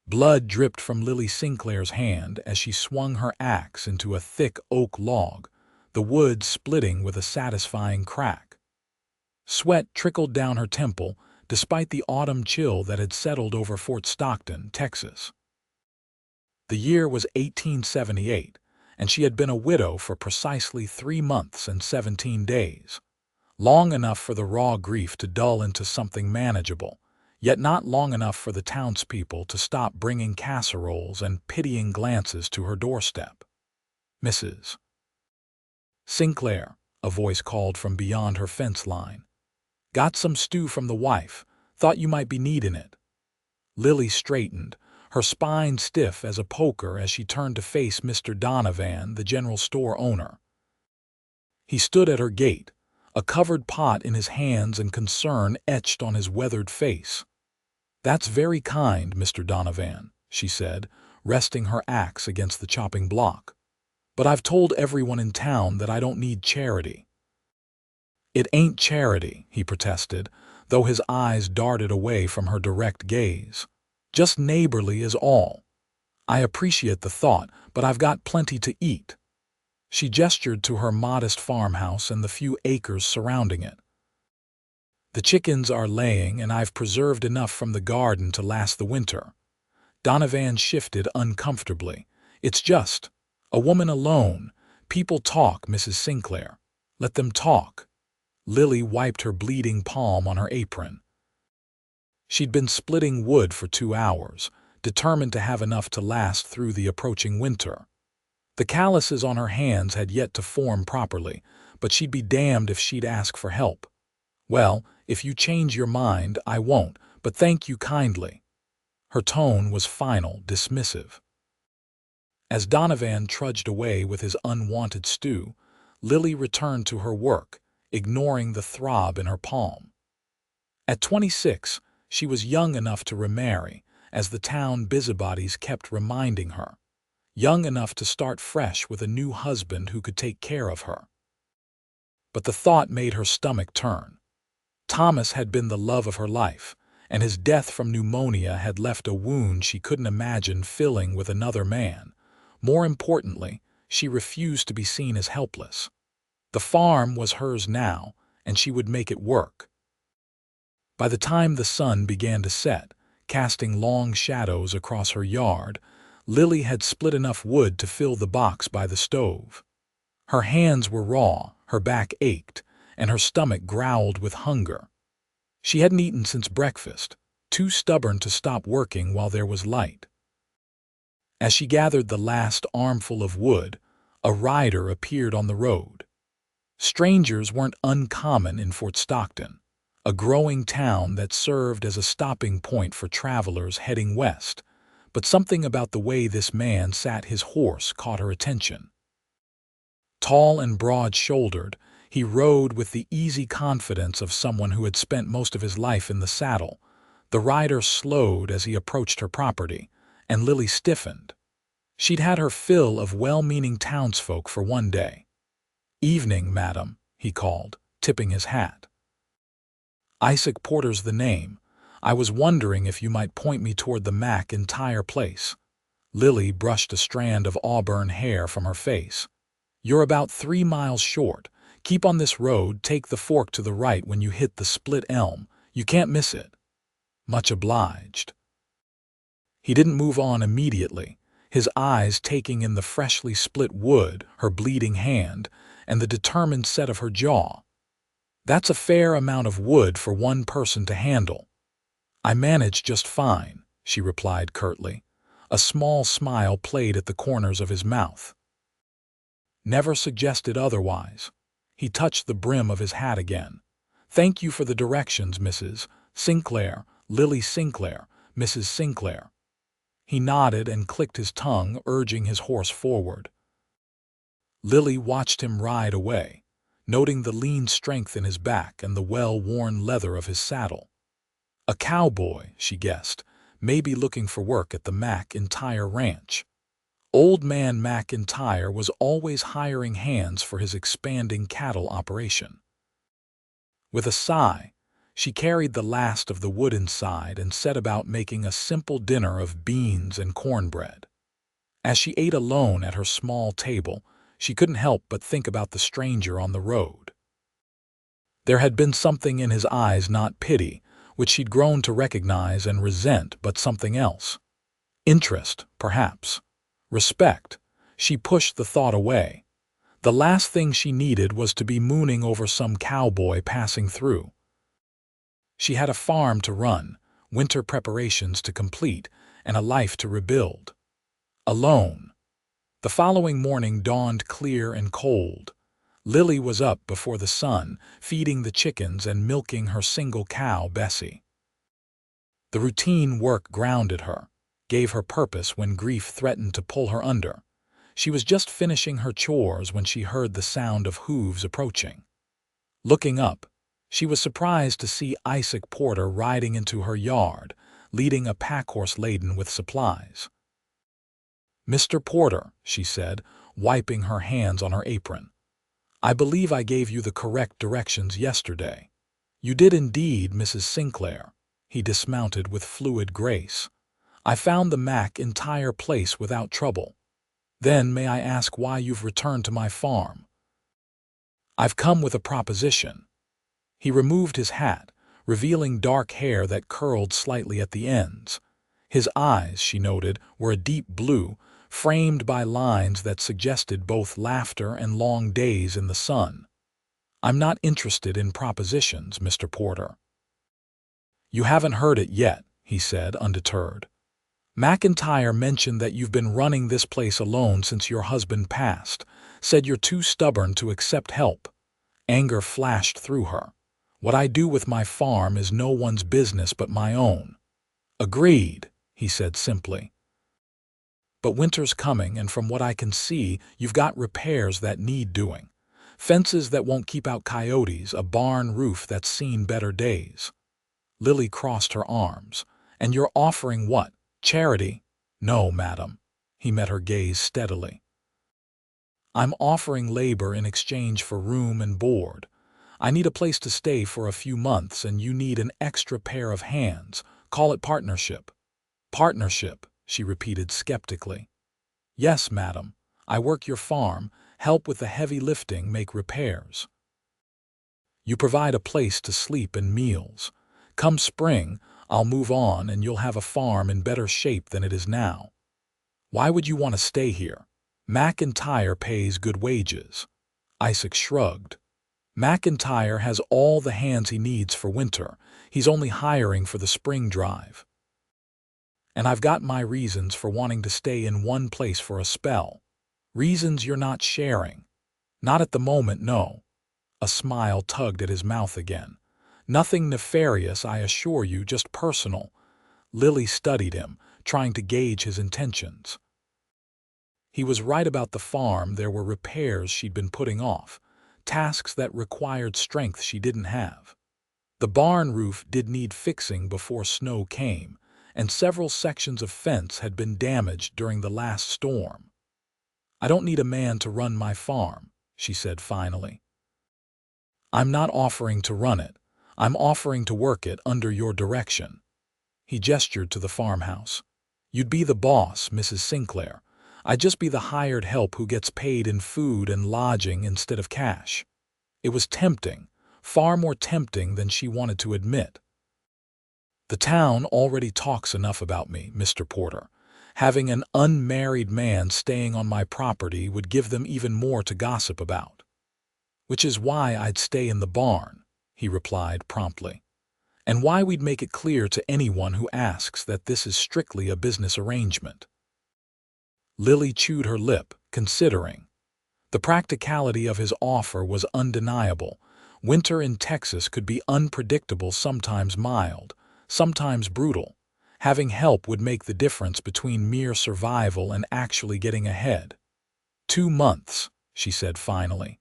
Blood dripped from Lily Sinclair's hand as she swung her axe into a thick oak log, the wood splitting with a satisfying crack. Sweat trickled down her temple despite the autumn chill that had settled over Fort Stockton, Texas. The year was 1878, and she had been a widow for precisely 3 months and 17 days, long enough for the raw grief to dull into something manageable, yet not long enough for the townspeople to stop bringing casseroles and pitying glances to her doorstep. "Mrs. Sinclair," a voice called from beyond her fence line. "Got some stew from the wife. Thought you might be needin' it." Lily straightened, her spine stiff as a poker as she turned to face Mr. Donovan, the general store owner. He stood at her gate, a covered pot in his hands and concern etched on his weathered face. "That's very kind, Mr. Donovan," she said, resting her axe against the chopping block. "But I've told everyone in town that I don't need charity." "It ain't charity," he protested, though his eyes darted away from her direct gaze. "Just neighborly is all. I appreciate the thought, but I've got plenty to eat." She gestured to her modest farmhouse and the few acres surrounding it. "The chickens are laying, and I've preserved enough from the garden to last the winter." Donovan shifted uncomfortably. "It's just a woman alone. People talk, Mrs. Sinclair. Let them talk." Lily wiped her bleeding palm on her apron. She'd been splitting wood for 2 hours, determined to have enough to last through the approaching winter. The calluses on her hands had yet to form properly, but she'd be damned if she'd ask for help. "Well, if you change your mind, I won't, but thank you kindly." Her tone was final, dismissive. As Donovan trudged away with his unwanted stew, Lily returned to her work, ignoring the throb in her palm. At 26, she was young enough to remarry, as the town busybodies kept reminding her. Young enough to start fresh with a new husband who could take care of her. But the thought made her stomach turn. Thomas had been the love of her life, and his death from pneumonia had left a wound she couldn't imagine filling with another man. More importantly, she refused to be seen as helpless. The farm was hers now, and she would make it work. By the time the sun began to set, casting long shadows across her yard, Lily had split enough wood to fill the box by the stove. Her hands were raw, her back ached, and her stomach growled with hunger. She hadn't eaten since breakfast, too stubborn to stop working while there was light. As she gathered the last armful of wood, a rider appeared on the road. Strangers weren't uncommon in Fort Stockton, a growing town that served as a stopping point for travelers heading west, but something about the way this man sat his horse caught her attention. Tall and broad-shouldered, he rode with the easy confidence of someone who had spent most of his life in the saddle. The rider slowed as he approached her property, and Lily stiffened. She'd had her fill of well-meaning townsfolk for one day. "Evening, madam," he called, tipping his hat. "Isaac Porter's the name. I was wondering if you might point me toward the McIntyre place." Lily brushed a strand of auburn hair from her face. "You're about 3 miles short. Keep on this road, take the fork to the right when you hit the split elm. You can't miss it." "Much obliged." He didn't move on immediately, his eyes taking in the freshly split wood, her bleeding hand, and the determined set of her jaw. "That's a fair amount of wood for one person to handle." "I manage just fine," she replied curtly. A small smile played at the corners of his mouth. "Never suggested otherwise." He touched the brim of his hat again. "Thank you for the directions, Mrs. Sinclair, Lily Sinclair, Mrs. Sinclair." He nodded and clicked his tongue, urging his horse forward. Lily watched him ride away, noting the lean strength in his back and the well-worn leather of his saddle. A cowboy, she guessed, maybe looking for work at the McIntyre ranch. Old man McIntyre was always hiring hands for his expanding cattle operation. With a sigh, She carried the last of the wood inside and set about making a simple dinner of beans and cornbread. As she ate alone at her small table, she couldn't help but think about the stranger on the road. There had been something in his eyes, not pity, which she'd grown to recognize and resent, but something else. Interest, perhaps. Respect. She pushed the thought away. The last thing she needed was to be mooning over some cowboy passing through. She had a farm to run, winter preparations to complete, and a life to rebuild. Alone. The following morning dawned clear and cold. Lily was up before the sun, feeding the chickens and milking her single cow, Bessie. The routine work grounded her, gave her purpose when grief threatened to pull her under. She was just finishing her chores when she heard the sound of hooves approaching. Looking up, she was surprised to see Isaac Porter riding into her yard, leading a packhorse laden with supplies. "Mr. Porter," she said, wiping her hands on her apron, "I believe I gave you the correct directions yesterday." "You did indeed, Mrs. Sinclair." He dismounted with fluid grace. "I found the McIntyre place without trouble. Then may I ask why you've returned to my farm?" "I've come with a proposition." He removed his hat, revealing dark hair that curled slightly at the ends. His eyes, she noted, were a deep blue, framed by lines that suggested both laughter and long days in the sun. "I'm not interested in propositions, Mr. Porter." "You haven't heard it yet," he said, undeterred. "McIntyre mentioned that you've been running this place alone since your husband passed, said you're too stubborn to accept help." Anger flashed through her. "What I do with my farm is no one's business but my own." "Agreed," he said simply. "But winter's coming, and from what I can see, you've got repairs that need doing. Fences that won't keep out coyotes, a barn roof that's seen better days." Lily crossed her arms. "And you're offering what? Charity?" "No, madam." He met her gaze steadily. "I'm offering labor in exchange for room and board. I need a place to stay for a few months, and you need an extra pair of hands. Call it partnership." "Partnership," she repeated skeptically. "Yes, madam. I work your farm, help with the heavy lifting, make repairs. You provide a place to sleep and meals. Come spring, I'll move on and you'll have a farm in better shape than it is now." "Why would you want to stay here?" "McIntyre pays good wages." Isaac shrugged. "McIntyre has all the hands he needs for winter. He's only hiring for the spring drive. And I've got my reasons for wanting to stay in one place for a spell. Reasons you're not sharing." "Not at the moment, no." A smile tugged at his mouth again. "Nothing nefarious, I assure you, just personal." Lily studied him, trying to gauge his intentions. He was right about the farm. There were repairs she'd been putting off, tasks that required strength she didn't have. The barn roof did need fixing before snow came, and several sections of fence had been damaged during the last storm. "I don't need a man to run my farm," she said finally. "I'm not offering to run it. I'm offering to work it under your direction." He gestured to the farmhouse. "You'd be the boss, Mrs. Sinclair. I'd just be the hired help who gets paid in food and lodging instead of cash." It was tempting, far more tempting than she wanted to admit. "The town already talks enough about me, Mr. Porter. Having an unmarried man staying on my property would give them even more to gossip about." "Which is why I'd stay in the barn," he replied promptly. "And why we'd make it clear to anyone who asks that this is strictly a business arrangement." Lily chewed her lip, considering. The practicality of his offer was undeniable. Winter in Texas could be unpredictable, sometimes mild, sometimes brutal. Having help would make the difference between mere survival and actually getting ahead. 2 months, she said finally.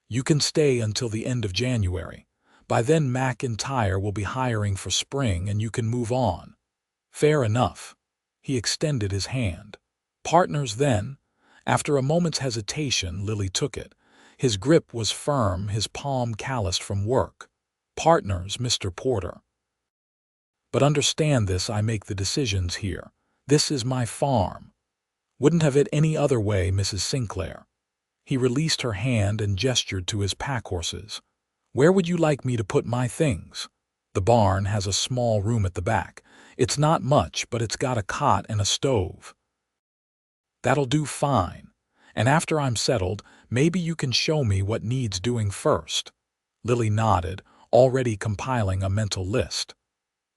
"You can stay until the end of January. By then McIntyre will be hiring for spring and you can move on." "Fair enough." He extended his hand. "Partners then?" After a moment's hesitation, Lily took it. His grip was firm, his palm calloused from work. Partners, Mr. Porter. But understand this, I make the decisions here. This is my farm. Wouldn't have it any other way, Mrs. Sinclair. He released her hand and gestured to his pack horses. Where would you like me to put my things? The barn has a small room at the back. It's not much, but it's got a cot and a stove. That'll do fine. And after I'm settled, maybe you can show me what needs doing first. Lily nodded, already compiling a mental list.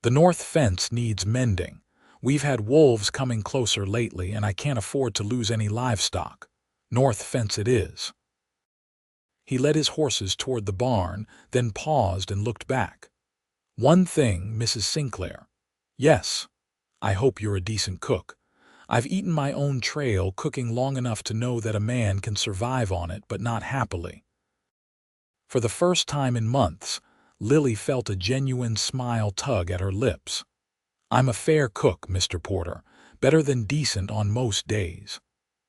The north fence needs mending. We've had wolves coming closer lately, and I can't afford to lose any livestock. North fence it is. He led his horses toward the barn, then paused and looked back. One thing, Mrs. Sinclair. Yes, I hope you're a decent cook. I've eaten my own trail cooking long enough to know that a man can survive on it, but not happily. For the first time in months, Lily felt a genuine smile tug at her lips. I'm a fair cook, Mr. Porter, better than decent on most days.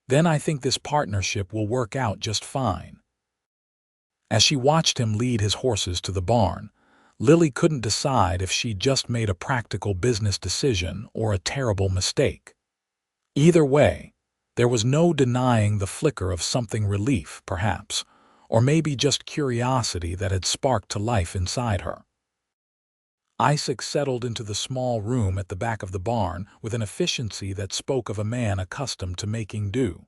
Then I think this partnership will work out just fine. As she watched him lead his horses to the barn, Lily couldn't decide if she'd just made a practical business decision or a terrible mistake. Either way, there was no denying the flicker of something relief, perhaps, or maybe just curiosity that had sparked to life inside her. Isaac settled into the small room at the back of the barn with an efficiency that spoke of a man accustomed to making do.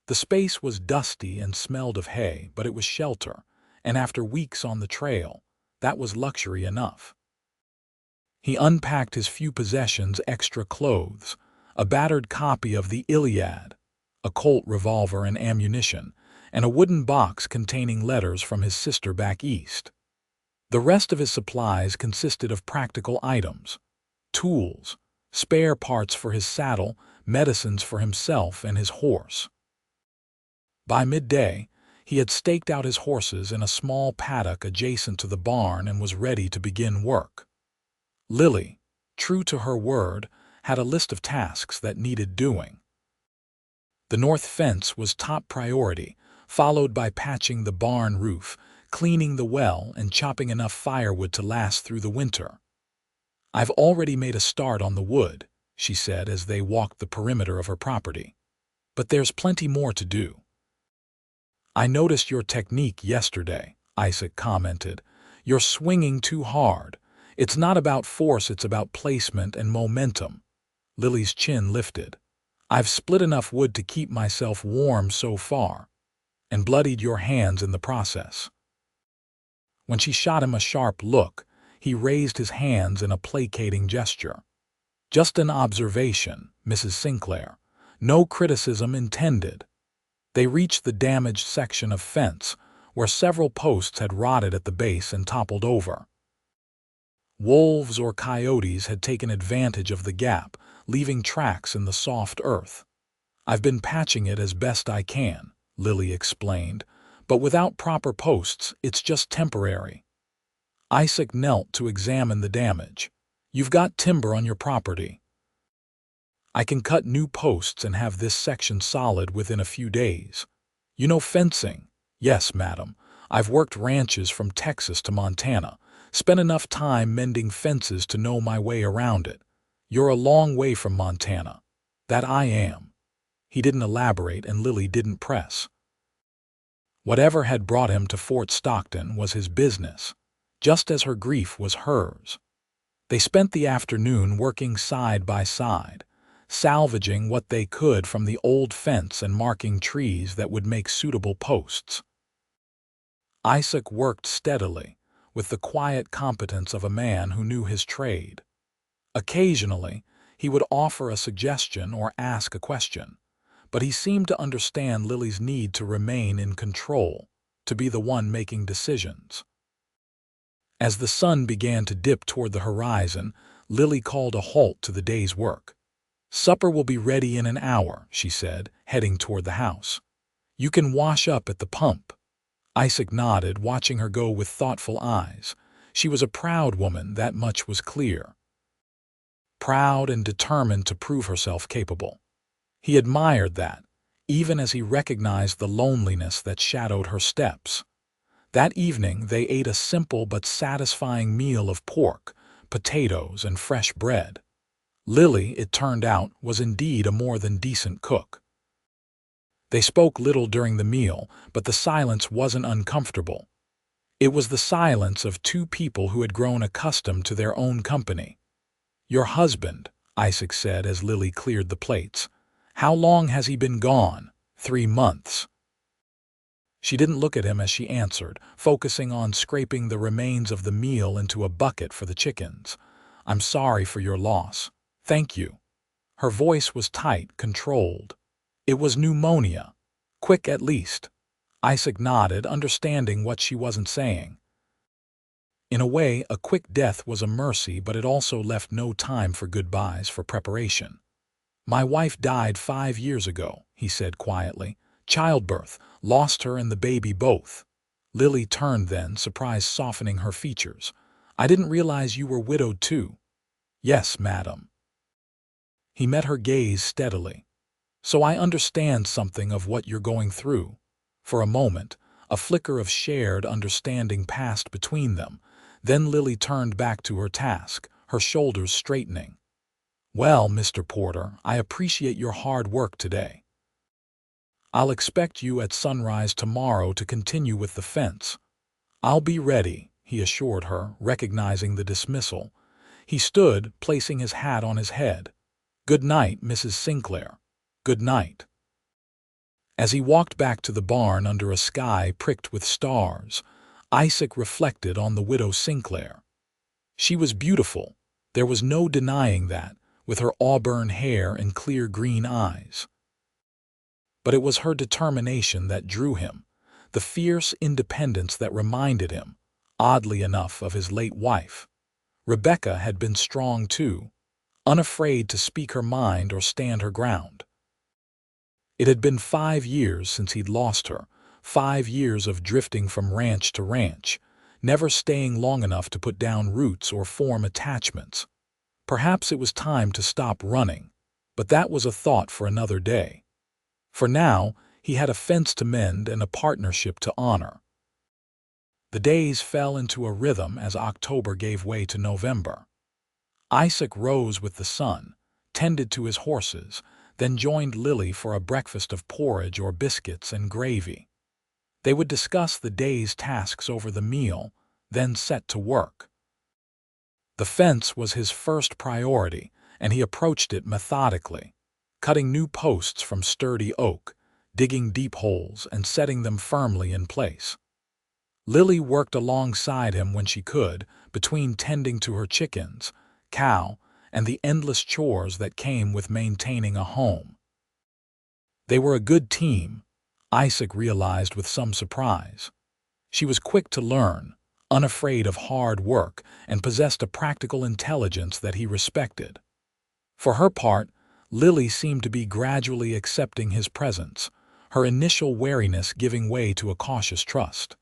The space was dusty and smelled of hay, but it was shelter, and after weeks on the trail, that was luxury enough. He unpacked his few possessions, extra clothes, a battered copy of the Iliad, a Colt revolver and ammunition, and a wooden box containing letters from his sister back east. The rest of his supplies consisted of practical items, tools, spare parts for his saddle, medicines for himself and his horse. By midday, he had staked out his horses in a small paddock adjacent to the barn and was ready to begin work. Lily, true to her word, had a list of tasks that needed doing. The north fence was top priority, followed by patching the barn roof, cleaning the well, and chopping enough firewood to last through the winter. I've already made a start on the wood, she said as they walked the perimeter of her property. But there's plenty more to do. I noticed your technique yesterday, Isaac commented. You're swinging too hard. It's not about force, it's about placement and momentum. Lily's chin lifted. I've split enough wood to keep myself warm so far, and bloodied your hands in the process. When she shot him a sharp look, he raised his hands in a placating gesture. Just an observation, Mrs. Sinclair. No criticism intended. They reached the damaged section of fence, where several posts had rotted at the base and toppled over. Wolves or coyotes had taken advantage of the gap, leaving tracks in the soft earth. I've been patching it as best I can, Lily explained, but without proper posts, it's just temporary. Isaac knelt to examine the damage. You've got timber on your property. I can cut new posts and have this section solid within a few days. You know fencing? Yes, madam. I've worked ranches from Texas to Montana, spent enough time mending fences to know my way around it. You're a long way from Montana. That I am. He didn't elaborate and Lily didn't press. Whatever had brought him to Fort Stockton was his business, just as her grief was hers. They spent the afternoon working side by side, salvaging what they could from the old fence and marking trees that would make suitable posts. Isaac worked steadily, with the quiet competence of a man who knew his trade. Occasionally, he would offer a suggestion or ask a question, but he seemed to understand Lily's need to remain in control, to be the one making decisions. As the sun began to dip toward the horizon, Lily called a halt to the day's work. Supper will be ready in an hour, she said, heading toward the house. You can wash up at the pump. Isaac nodded, watching her go with thoughtful eyes. She was a proud woman, that much was clear. Proud and determined to prove herself capable. He admired that, even as he recognized the loneliness that shadowed her steps. That evening, they ate a simple but satisfying meal of pork, potatoes, and fresh bread. Lily, it turned out, was indeed a more than decent cook. They spoke little during the meal, but the silence wasn't uncomfortable. It was the silence of two people who had grown accustomed to their own company. "Your husband," Isaac said as Lily cleared the plates. "How long has he been gone?" "3 months. She didn't look at him as she answered, focusing on scraping the remains of the meal into a bucket for the chickens. "I'm sorry for your loss." "Thank you." Her voice was tight, controlled. "It was pneumonia. Quick at least." Isaac nodded, understanding what she wasn't saying. In a way, a quick death was a mercy, but it also left no time for goodbyes, for preparation. "My wife died 5 years ago," he said quietly. "Childbirth, lost her and the baby both." Lily turned then, surprise softening her features. "I didn't realize you were widowed too." "Yes, madam." He met her gaze steadily. "So I understand something of what you're going through." For a moment, a flicker of shared understanding passed between them. Then Lily turned back to her task, her shoulders straightening. "Well, Mr. Porter, I appreciate your hard work today. I'll expect you at sunrise tomorrow to continue with the fence." "I'll be ready," he assured her, recognizing the dismissal. He stood, placing his hat on his head. "Good night, Mrs. Sinclair." "Good night." As he walked back to the barn under a sky pricked with stars, Isaac reflected on the widow Sinclair. She was beautiful, there was no denying that, with her auburn hair and clear green eyes. But it was her determination that drew him, the fierce independence that reminded him, oddly enough, of his late wife. Rebecca had been strong too, unafraid to speak her mind or stand her ground. It had been 5 years since he'd lost her, 5 years of drifting from ranch to ranch, never staying long enough to put down roots or form attachments. Perhaps it was time to stop running, but that was a thought for another day. For now, he had a fence to mend and a partnership to honor. The days fell into a rhythm as October gave way to November. Isaac rose with the sun, tended to his horses, then joined Lily for a breakfast of porridge or biscuits and gravy. They would discuss the day's tasks over the meal, then set to work. The fence was his first priority, and he approached it methodically, cutting new posts from sturdy oak, digging deep holes, and setting them firmly in place. Lily worked alongside him when she could, between tending to her chickens, cow, and the endless chores that came with maintaining a home. They were a good team, Isaac realized with some surprise. She was quick to learn, unafraid of hard work, and possessed a practical intelligence that he respected. For her part, Lily seemed to be gradually accepting his presence, her initial wariness giving way to a cautious trust.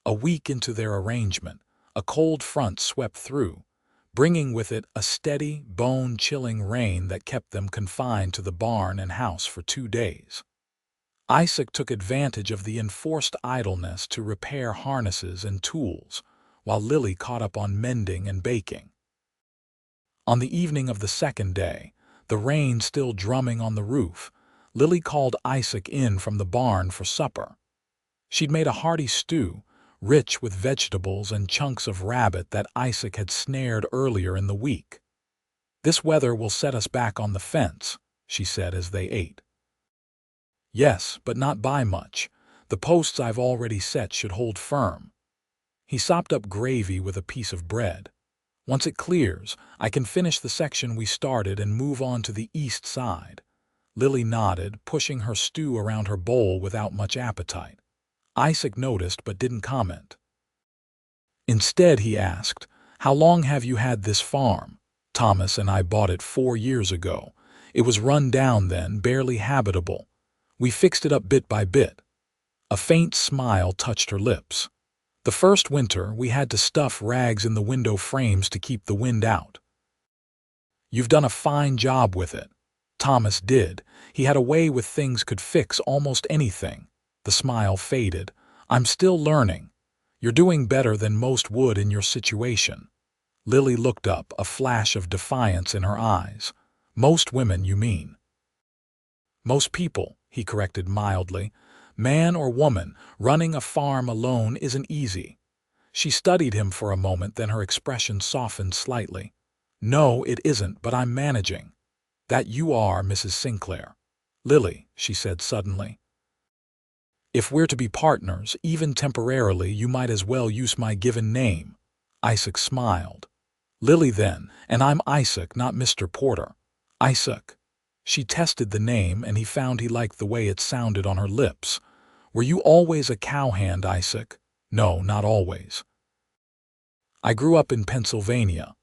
A week into their arrangement, a cold front swept through, bringing with it a steady, bone-chilling rain that kept them confined to the barn and house for 2 days. Isaac took advantage of the enforced idleness to repair harnesses and tools, while Lily caught up on mending and baking. On the evening of the second day, the rain still drumming on the roof, Lily called Isaac in from the barn for supper. She'd made a hearty stew, rich with vegetables and chunks of rabbit that Isaac had snared earlier in the week. "This weather will set us back on the fence," she said as they ate. "Yes, but not by much. The posts I've already set should hold firm." He sopped up gravy with a piece of bread. "Once it clears, I can finish the section we started and move on to the east side." Lily nodded, pushing her stew around her bowl without much appetite. Isaac noticed but didn't comment. Instead, he asked, "How long have you had this farm?" "Thomas and I bought it 4 years ago. It was run down then, barely habitable. We fixed it up bit by bit." A faint smile touched her lips. "The first winter, we had to stuff rags in the window frames to keep the wind out." "You've done a fine job with it." Thomas did. He had a way with things could fix almost anything. The smile faded. I'm still learning. You're doing better than most would in your situation. Lily looked up, a flash of defiance in her eyes. Most women, you mean? Most people, he corrected mildly. Man or woman, running a farm alone isn't easy. She studied him for a moment, then her expression softened slightly. No, it isn't, but I'm managing. That you are, Mrs. Sinclair. Lily, she said suddenly. If we're to be partners, even temporarily, you might as well use my given name. Isaac smiled. Lily then, and I'm Isaac, not Mr. Porter. Isaac. She tested the name, and he found he liked the way it sounded on her lips. Were you always a cowhand, Isaac? No, not always. I grew up in Pennsylvania.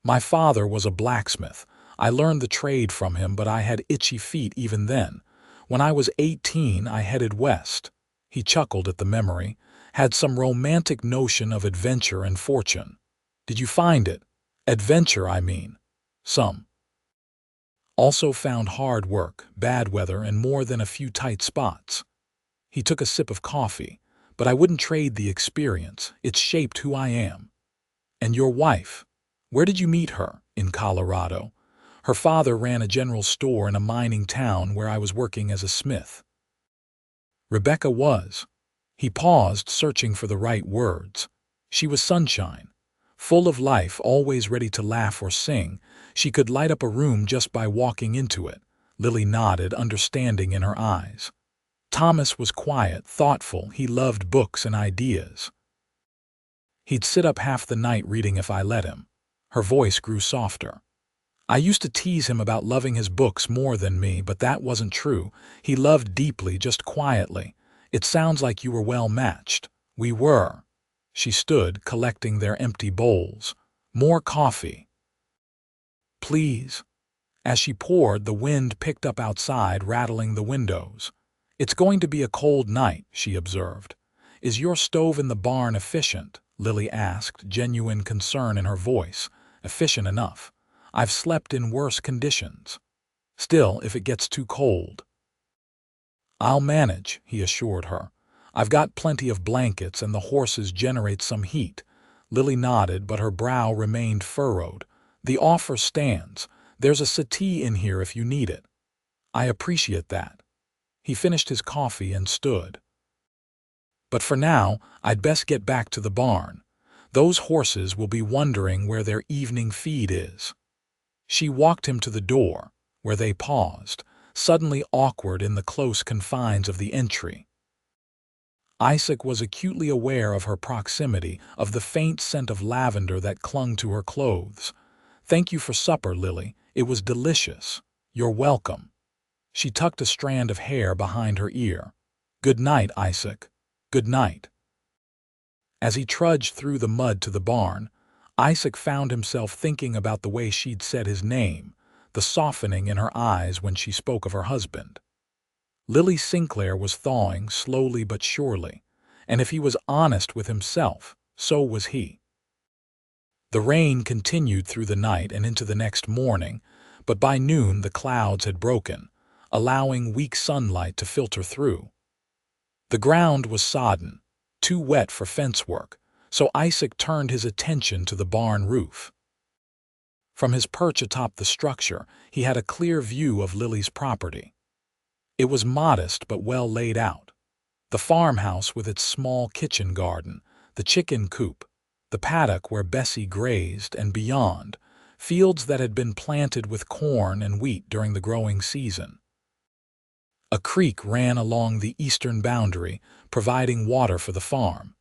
My father was a blacksmith. I learned the trade from him, but I had itchy feet even then. When I was 18, I headed west. He chuckled at the memory. Had some romantic notion of adventure and fortune. Did you find it? Adventure, I mean. Some. Also found hard work, bad weather, and more than a few tight spots. He took a sip of coffee. But I wouldn't trade the experience. It's shaped who I am. And your wife? Where did you meet her? In Colorado. Her father ran a general store in a mining town where I was working as a smith. Rebecca was. He paused, searching for the right words. She was sunshine. Full of life, always ready to laugh or sing. She could light up a room just by walking into it. Lily nodded, understanding in her eyes. Thomas was quiet, thoughtful. He loved books and ideas. He'd sit up half the night reading if I let him. Her voice grew softer. I used to tease him about loving his books more than me, but that wasn't true. He loved deeply, just quietly. It sounds like you were well matched. We were. She stood, collecting their empty bowls. More coffee. Please. As she poured, the wind picked up outside, rattling the windows. It's going to be a cold night, she observed. Is your stove in the barn efficient? Lily asked, genuine concern in her voice. Efficient enough. I've slept in worse conditions. Still, if it gets too cold. I'll manage, he assured her. I've got plenty of blankets and the horses generate some heat. Lily nodded, but her brow remained furrowed. The offer stands. There's a settee in here if you need it. I appreciate that. He finished his coffee and stood. But for now, I'd best get back to the barn. Those horses will be wondering where their evening feed is. She walked him to the door, where they paused, suddenly awkward in the close confines of the entry. Isaac was acutely aware of her proximity, of the faint scent of lavender that clung to her clothes. Thank you for supper, Lily. It was delicious. You're welcome. She tucked a strand of hair behind her ear. Good night, Isaac. Good night. As he trudged through the mud to the barn, Isaac found himself thinking about the way she'd said his name, the softening in her eyes when she spoke of her husband. Lily Sinclair was thawing slowly but surely, and if he was honest with himself, so was he. The rain continued through the night and into the next morning, but by noon the clouds had broken, allowing weak sunlight to filter through. The ground was sodden, too wet for fence work, so Isaac turned his attention to the barn roof. From his perch atop the structure, he had a clear view of Lily's property. It was modest but well laid out. The farmhouse with its small kitchen garden, the chicken coop, the paddock where Bessie grazed, and beyond, fields that had been planted with corn and wheat during the growing season. A creek ran along the eastern boundary, providing water for the farm.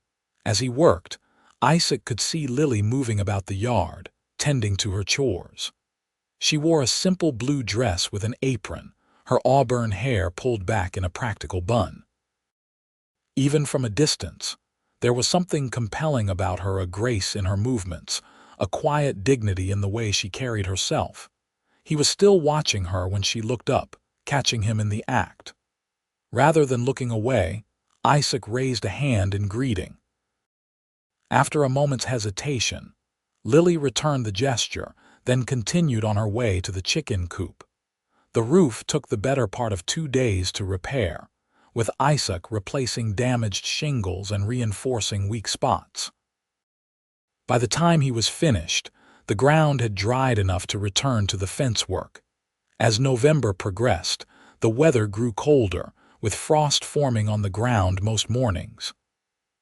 As he worked, Isaac could see Lily moving about the yard, tending to her chores. She wore a simple blue dress with an apron, her auburn hair pulled back in a practical bun. Even from a distance, there was something compelling about her, a grace in her movements, a quiet dignity in the way she carried herself. He was still watching her when she looked up, catching him in the act. Rather than looking away, Isaac raised a hand in greeting. After a moment's hesitation, Lily returned the gesture, then continued on her way to the chicken coop. The roof took the better part of 2 days to repair. with Isaac replacing damaged shingles and reinforcing weak spots. By the time he was finished, the ground had dried enough to return to the fence work. As November progressed, the weather grew colder, with frost forming on the ground most mornings.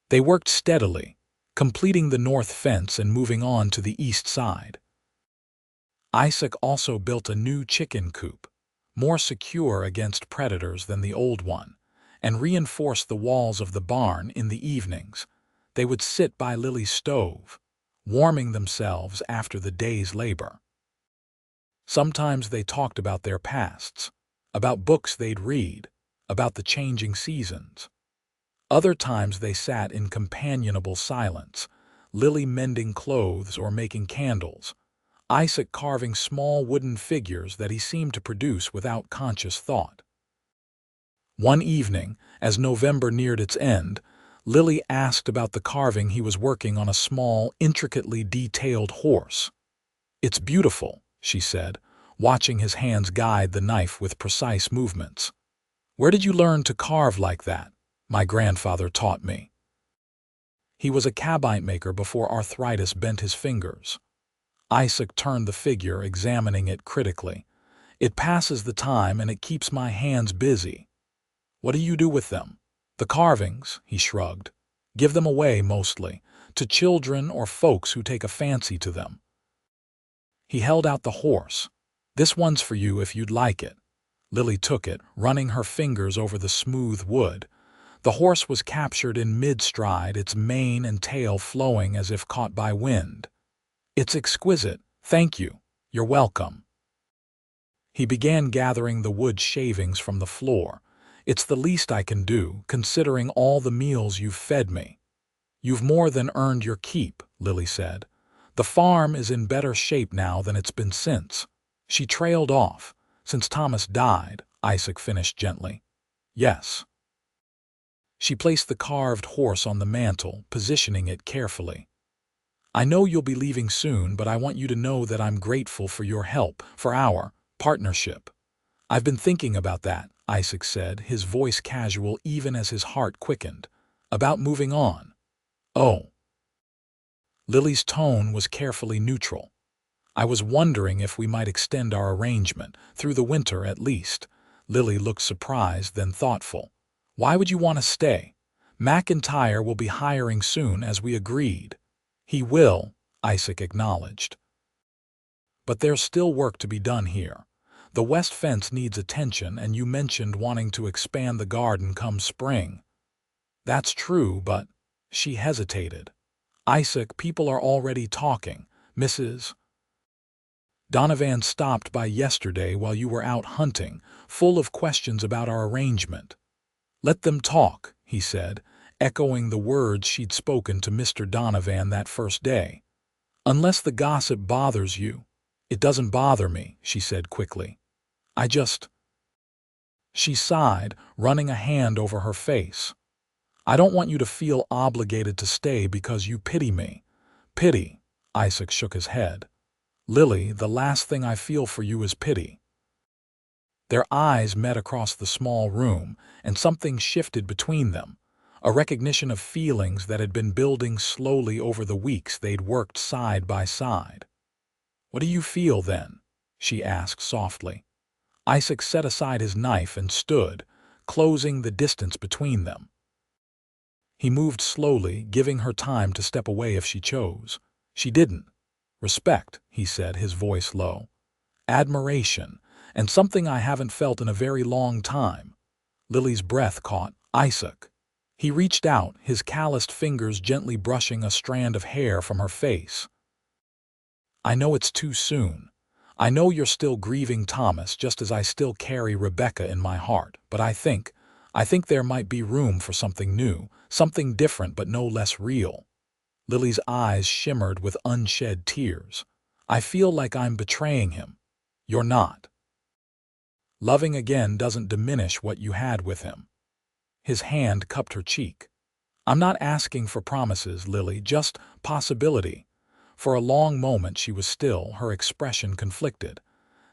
They worked steadily, completing the north fence and moving on to the east side. Isaac also built a new chicken coop, more secure against predators than the old one, and reinforced the walls of the barn in the evenings. They would sit by Lily's stove, warming themselves after the day's labor. Sometimes they talked about their pasts, about books they'd read, about the changing seasons. Other times they sat in companionable silence, Lily mending clothes or making candles, Isaac carving small wooden figures that he seemed to produce without conscious thought. One evening, as November neared its end, Lily asked about the carving he was working on a small, intricately detailed horse. "It's beautiful," she said, watching his hands guide the knife with precise movements. "Where did you learn to carve like that?" "My grandfather taught me." He was a cabinet maker before arthritis bent his fingers. Isaac turned the figure, examining it critically. "It passes the time and it keeps my hands busy." "What do you do with them?" "The carvings," he shrugged. "Give them away, mostly, to children or folks who take a fancy to them." He held out the horse. "This one's for you if you'd like it." Lily took it, running her fingers over the smooth wood. The horse was captured in mid-stride, its mane and tail flowing as if caught by wind. "It's exquisite. Thank you. You're welcome." He began gathering the wood shavings from the floor. "It's the least I can do, considering all the meals you've fed me." "You've more than earned your keep," Lily said. "The farm is in better shape now than it's been since." She trailed off. "Since Thomas died," Isaac finished gently. "Yes." She placed the carved horse on the mantel, positioning it carefully. "I know you'll be leaving soon, but I want you to know that I'm grateful for your help, for our partnership." "I've been thinking about that," Isaac said, his voice casual even as his heart quickened. "About moving on." "Oh." Lily's tone was carefully neutral. "I was wondering if we might extend our arrangement, through the winter at least." Lily looked surprised, then thoughtful. "Why would you want to stay? McIntyre will be hiring soon, as we agreed." "He will," Isaac acknowledged. "But there's still work to be done here. The west fence needs attention, and you mentioned wanting to expand the garden come spring." "That's true, but—" She hesitated. "Isaac, people are already talking. Mrs. Donovan stopped by yesterday while you were out hunting, full of questions about our arrangement." "Let them talk," he said, echoing the words she'd spoken to Mr. Donovan that first day. "Unless the gossip bothers you." "It doesn't bother me," she said quickly. "I just—" She sighed, running a hand over her face. "I don't want you to feel obligated to stay because you pity me." "Pity?" Isaac shook his head. "Lily, the last thing I feel for you is pity." Their eyes met across the small room, and something shifted between them, a recognition of feelings that had been building slowly over the weeks they'd worked side by side. "What do you feel, then?" she asked softly. Isaac set aside his knife and stood, closing the distance between them. He moved slowly, giving her time to step away if she chose. She didn't. "Respect," he said, his voice low. "Admiration, and something I haven't felt in a very long time." Lily's breath caught. "Isaac." He reached out, his calloused fingers gently brushing a strand of hair from her face. "I know it's too soon. I know you're still grieving Thomas just as I still carry Rebecca in my heart, but I think there might be room for something new, something different but no less real." Lily's eyes shimmered with unshed tears. "I feel like I'm betraying him." "You're not. Loving again doesn't diminish what you had with him." His hand cupped her cheek. "I'm not asking for promises, Lily, just possibility." For a long moment she was still, her expression conflicted.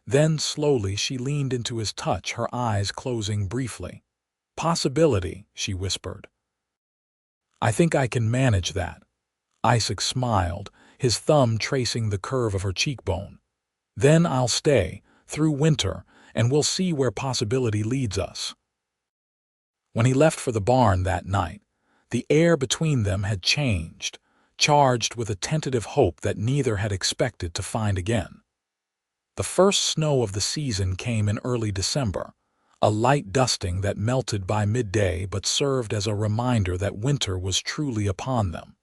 Then slowly she leaned into his touch, her eyes closing briefly. Possibility, she whispered. I think I can manage that. Isaac smiled, his thumb tracing the curve of her cheekbone. Then I'll stay, through winter, and we'll see where possibility leads us. When he left for the barn that night, the air between them had changed, charged with a tentative hope that neither had expected to find again. The first snow of the season came in early December, a light dusting that melted by midday but served as a reminder that winter was truly upon them.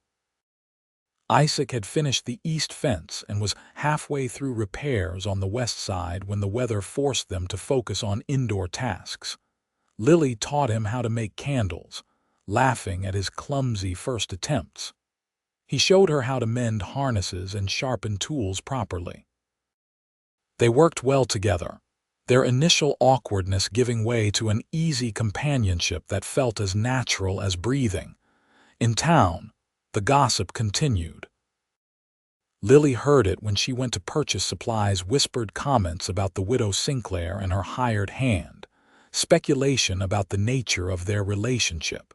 Isaac had finished the east fence and was halfway through repairs on the west side when the weather forced them to focus on indoor tasks. Lily taught him how to make candles, laughing at his clumsy first attempts. He showed her how to mend harnesses and sharpen tools properly. They worked well together, their initial awkwardness giving way to an easy companionship that felt as natural as breathing. In town, the gossip continued. Lily heard it when she went to purchase supplies, whispered comments about the widow Sinclair and her hired hand, speculation about the nature of their relationship.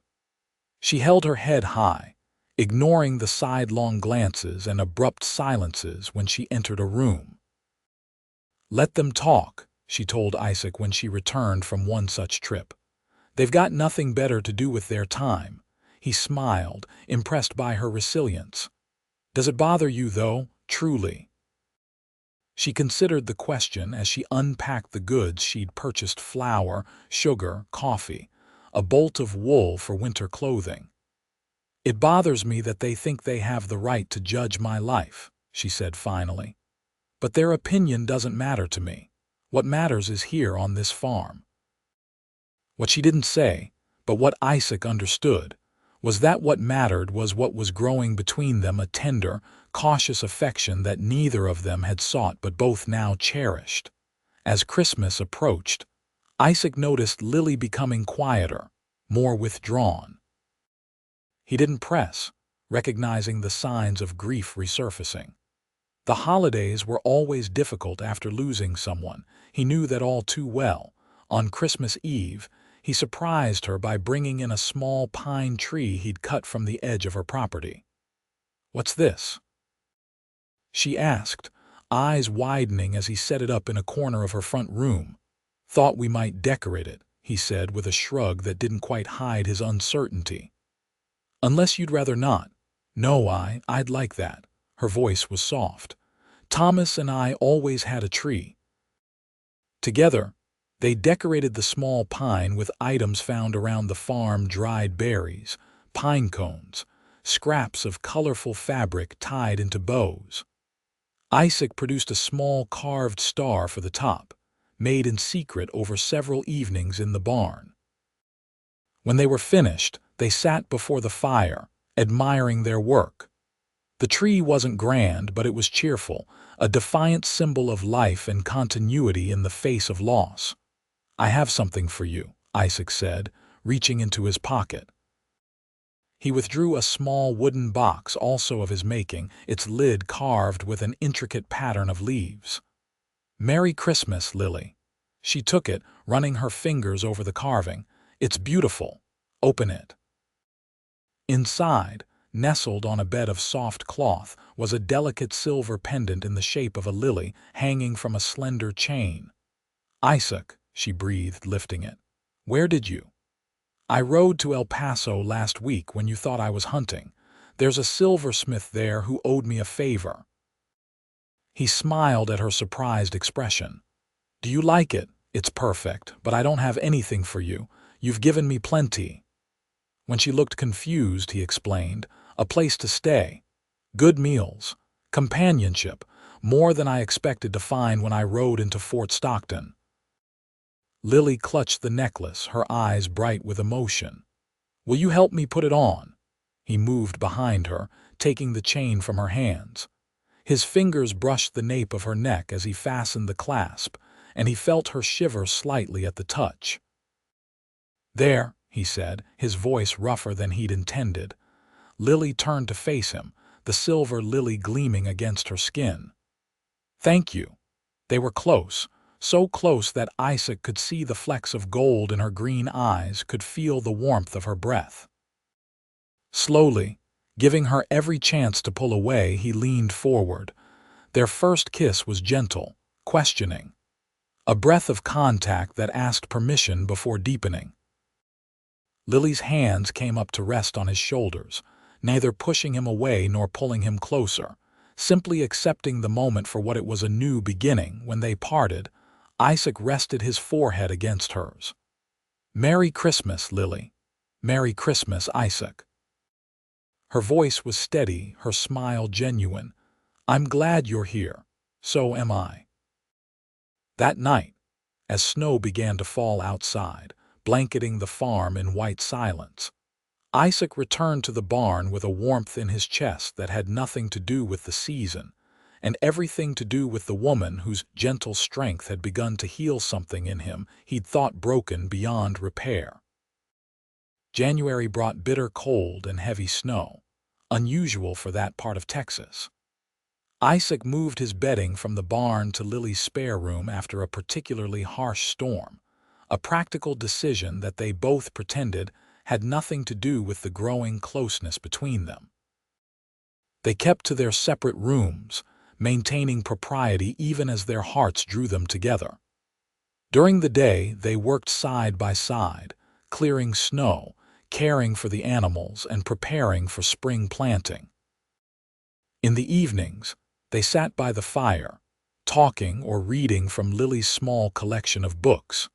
She held her head high, ignoring the sidelong glances and abrupt silences when she entered a room. Let them talk, she told Isaac when she returned from one such trip. They've got nothing better to do with their time. He smiled, impressed by her resilience. Does it bother you, though, truly? She considered the question as she unpacked the goods she'd purchased: flour, sugar, coffee, a bolt of wool for winter clothing. It bothers me that they think they have the right to judge my life, she said finally. But their opinion doesn't matter to me. What matters is here on this farm. What she didn't say, but what Isaac understood, was that what mattered was what was growing between them, a tender, cautious affection that neither of them had sought but both now cherished. As Christmas approached, Isaac noticed Lily becoming quieter, more withdrawn. He didn't press, recognizing the signs of grief resurfacing. The holidays were always difficult after losing someone. He knew that all too well. On Christmas Eve, he surprised her by bringing in a small pine tree he'd cut from the edge of her property. "What's this?" she asked, eyes widening as he set it up in a corner of her front room. "Thought we might decorate it," he said with a shrug that didn't quite hide his uncertainty. "Unless you'd rather not." "No, I'd like that." Her voice was soft. "Thomas and I always had a tree." Together, they decorated the small pine with items found around the farm: dried berries, pine cones, scraps of colorful fabric tied into bows. Isaac produced a small carved star for the top, made in secret over several evenings in the barn. When they were finished, they sat before the fire, admiring their work. The tree wasn't grand, but it was cheerful, a defiant symbol of life and continuity in the face of loss. "I have something for you," Isaac said, reaching into his pocket. He withdrew a small wooden box, also of his making, its lid carved with an intricate pattern of leaves. "Merry Christmas, Lily." She took it, running her fingers over the carving. "It's beautiful. Open it." Inside, nestled on a bed of soft cloth, was a delicate silver pendant in the shape of a lily hanging from a slender chain. "Isaac," she breathed, lifting it. "Where did you?" "I rode to El Paso last week when you thought I was hunting. There's a silversmith there who owed me a favor." He smiled at her surprised expression. "Do you like it?" "It's perfect, but I don't have anything for you. You've given me plenty." When she looked confused, he explained, "A place to stay, good meals, companionship, more than I expected to find when I rode into Fort Stockton." Lily clutched the necklace, her eyes bright with emotion. "Will you help me put it on?" He moved behind her, taking the chain from her hands. His fingers brushed the nape of her neck as he fastened the clasp, and he felt her shiver slightly at the touch. "There," he said, his voice rougher than he'd intended. Lily turned to face him, the silver lily gleaming against her skin. "Thank you." They were close, so close that Isaac could see the flecks of gold in her green eyes, could feel the warmth of her breath. Slowly, giving her every chance to pull away, he leaned forward. Their first kiss was gentle, questioning, a breath of contact that asked permission before deepening. Lily's hands came up to rest on his shoulders, neither pushing him away nor pulling him closer, simply accepting the moment for what it was, a new beginning. When they parted, Isaac rested his forehead against hers. "Merry Christmas, Lily. Merry Christmas, Isaac." Her voice was steady, her smile genuine. "I'm glad you're here. So am I." That night, as snow began to fall outside, blanketing the farm in white silence, Isaac returned to the barn with a warmth in his chest that had nothing to do with the season, and everything to do with the woman whose gentle strength had begun to heal something in him he'd thought broken beyond repair. January brought bitter cold and heavy snow, unusual for that part of Texas. Isaac moved his bedding from the barn to Lily's spare room after a particularly harsh storm, a practical decision that they both pretended had nothing to do with the growing closeness between them. They kept to their separate rooms, maintaining propriety even as their hearts drew them together. During the day, they worked side by side, clearing snow, caring for the animals, and preparing for spring planting. In the evenings, they sat by the fire, talking or reading from Lily's small collection of books.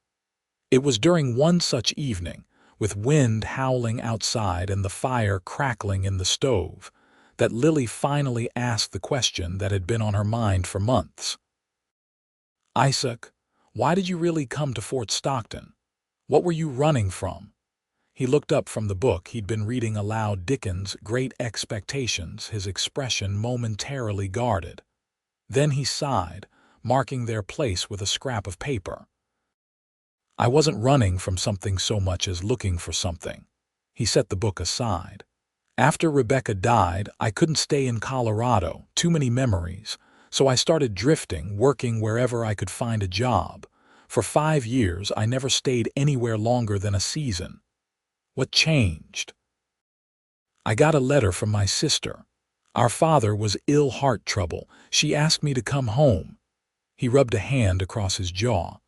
It was during one such evening, with wind howling outside and the fire crackling in the stove, that Lily finally asked the question that had been on her mind for months. "Isaac, why did you really come to Fort Stockton? What were you running from?" He looked up from the book he'd been reading aloud, Dickens' Great Expectations, his expression momentarily guarded. Then he sighed, marking their place with a scrap of paper. "I wasn't running from something so much as looking for something." He set the book aside. "After Rebecca died, I couldn't stay in Colorado, too many memories, so I started drifting, working wherever I could find a job. For 5 years, I never stayed anywhere longer than a season. What changed? I got a letter from my sister. Our father was ill, heart trouble. She asked me to come home." He rubbed a hand across his jaw.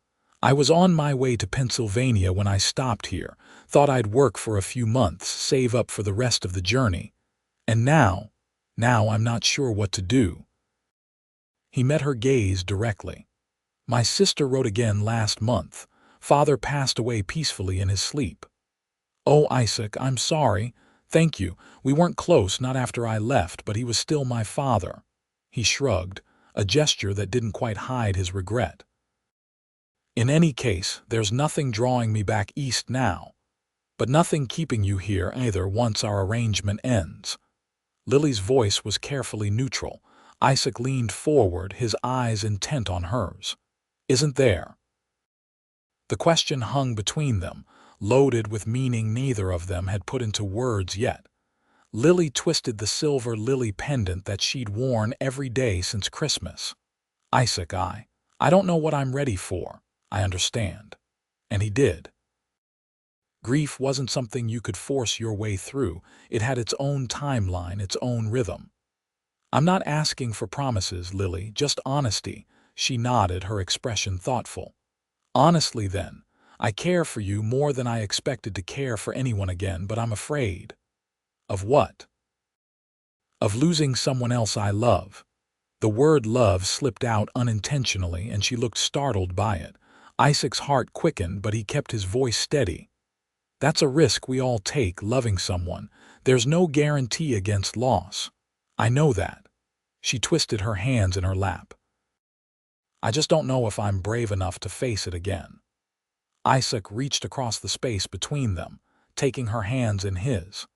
"I was on my way to Pennsylvania when I stopped here, thought I'd work for a few months, save up for the rest of the journey. And now I'm not sure what to do." He met her gaze directly. "My sister wrote again last month. Father passed away peacefully in his sleep." "Oh, Isaac, I'm sorry. Thank you. We weren't close, not after I left, but he was still my father." He shrugged, a gesture that didn't quite hide his regret. "In any case, there's nothing drawing me back east now, but nothing keeping you here either once our arrangement ends." Lily's voice was carefully neutral. Isaac leaned forward, his eyes intent on hers. "Isn't there?" The question hung between them, loaded with meaning neither of them had put into words yet. Lily twisted the silver lily pendant that she'd worn every day since Christmas. "Isaac, I don't know what I'm ready for. I understand." And he did. Grief wasn't something you could force your way through. It had its own timeline, its own rhythm. "I'm not asking for promises, Lily, just honesty." She nodded, her expression thoughtful. "Honestly, then, I care for you more than I expected to care for anyone again, but I'm afraid." "Of what?" "Of losing someone else I love." The word love slipped out unintentionally, and she looked startled by it. Isaac's heart quickened, but he kept his voice steady. "That's a risk we all take, loving someone. There's no guarantee against loss. I know that." She twisted her hands in her lap. "I just don't know if I'm brave enough to face it again." Isaac reached across the space between them, taking her hands in his.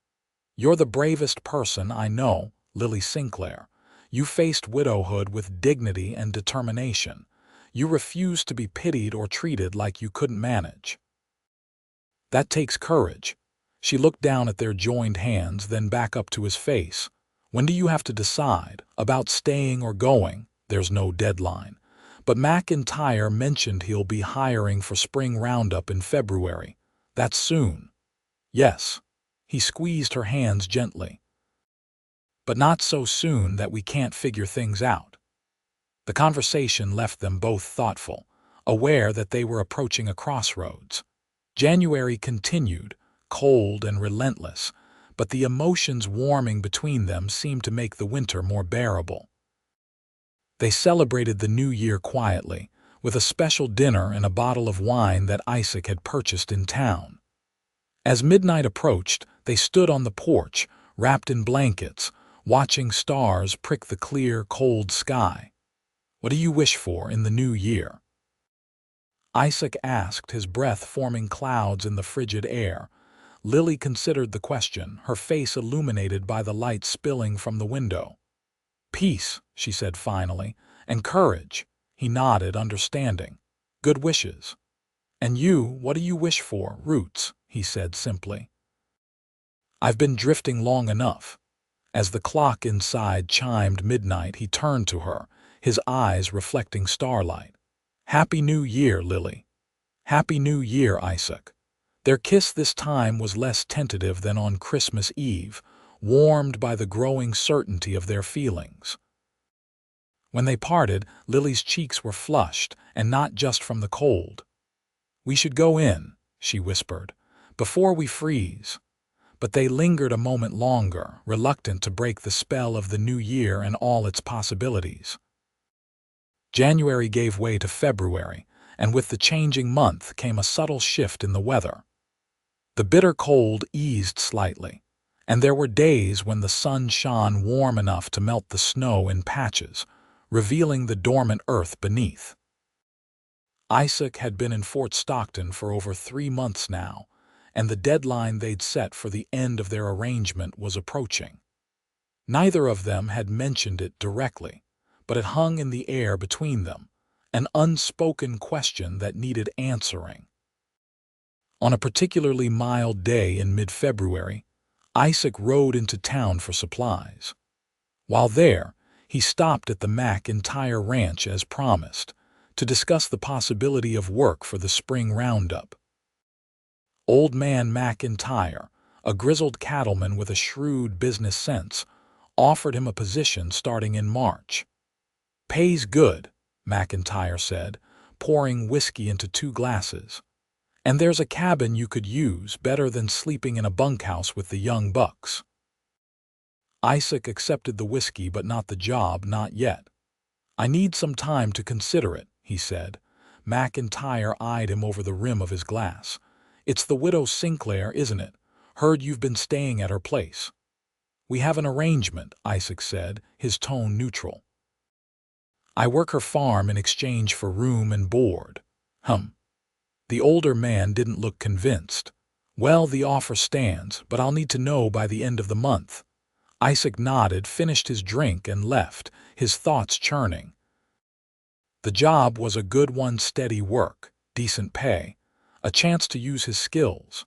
"You're the bravest person I know, Lily Sinclair. You faced widowhood with dignity and determination. You refused to be pitied or treated like you couldn't manage. That takes courage." She looked down at their joined hands, then back up to his face. "When do you have to decide? About staying or going? There's no deadline. But McIntyre mentioned he'll be hiring for spring roundup in February. That's soon. Yes. He squeezed her hands gently. But not so soon that we can't figure things out. The conversation left them both thoughtful, aware that they were approaching a crossroads. January continued, cold and relentless, but the emotions warming between them seemed to make the winter more bearable. They celebrated the new year quietly, with a special dinner and a bottle of wine that Isaac had purchased in town. As midnight approached, they stood on the porch, wrapped in blankets, watching stars prick the clear, cold sky. "What do you wish for in the new year?" Isaac asked, his breath forming clouds in the frigid air. Lily considered the question, her face illuminated by the light spilling from the window. "Peace," she said finally, "and courage." He nodded, understanding. "Good wishes." "And you, what do you wish for, Roots?" he said simply. "I've been drifting long enough." As the clock inside chimed midnight, he turned to her, his eyes reflecting starlight. "Happy New Year, Lily." "Happy New Year, Isaac." Their kiss this time was less tentative than on Christmas Eve, warmed by the growing certainty of their feelings. When they parted, Lily's cheeks were flushed, and not just from the cold. "We should go in," she whispered, "before we freeze." But they lingered a moment longer, reluctant to break the spell of the new year and all its possibilities. January gave way to February, and with the changing month came a subtle shift in the weather. The bitter cold eased slightly, and there were days when the sun shone warm enough to melt the snow in patches, revealing the dormant earth beneath. Isaac had been in Fort Stockton for over 3 months now, and the deadline they'd set for the end of their arrangement was approaching. Neither of them had mentioned it directly, but it hung in the air between them, an unspoken question that needed answering. On a particularly mild day in mid-February, Isaac rode into town for supplies. While there, he stopped at the McIntyre Ranch as promised, to discuss the possibility of work for the spring roundup. Old man McIntyre, a grizzled cattleman with a shrewd business sense, offered him a position starting in March. "Pays good," McIntyre said, pouring whiskey into 2 glasses. "And there's a cabin you could use, better than sleeping in a bunkhouse with the young bucks." Isaac accepted the whiskey but not the job, not yet. "I need some time to consider it," he said. McIntyre eyed him over the rim of his glass. "It's the widow Sinclair, isn't it? Heard you've been staying at her place." "We have an arrangement," Isaac said, his tone neutral. "I work her farm in exchange for room and board." The older man didn't look convinced. "Well, the offer stands, but I'll need to know by the end of the month." Isaac nodded, finished his drink, and left, his thoughts churning. The job was a good one, steady work, decent pay, a chance to use his skills.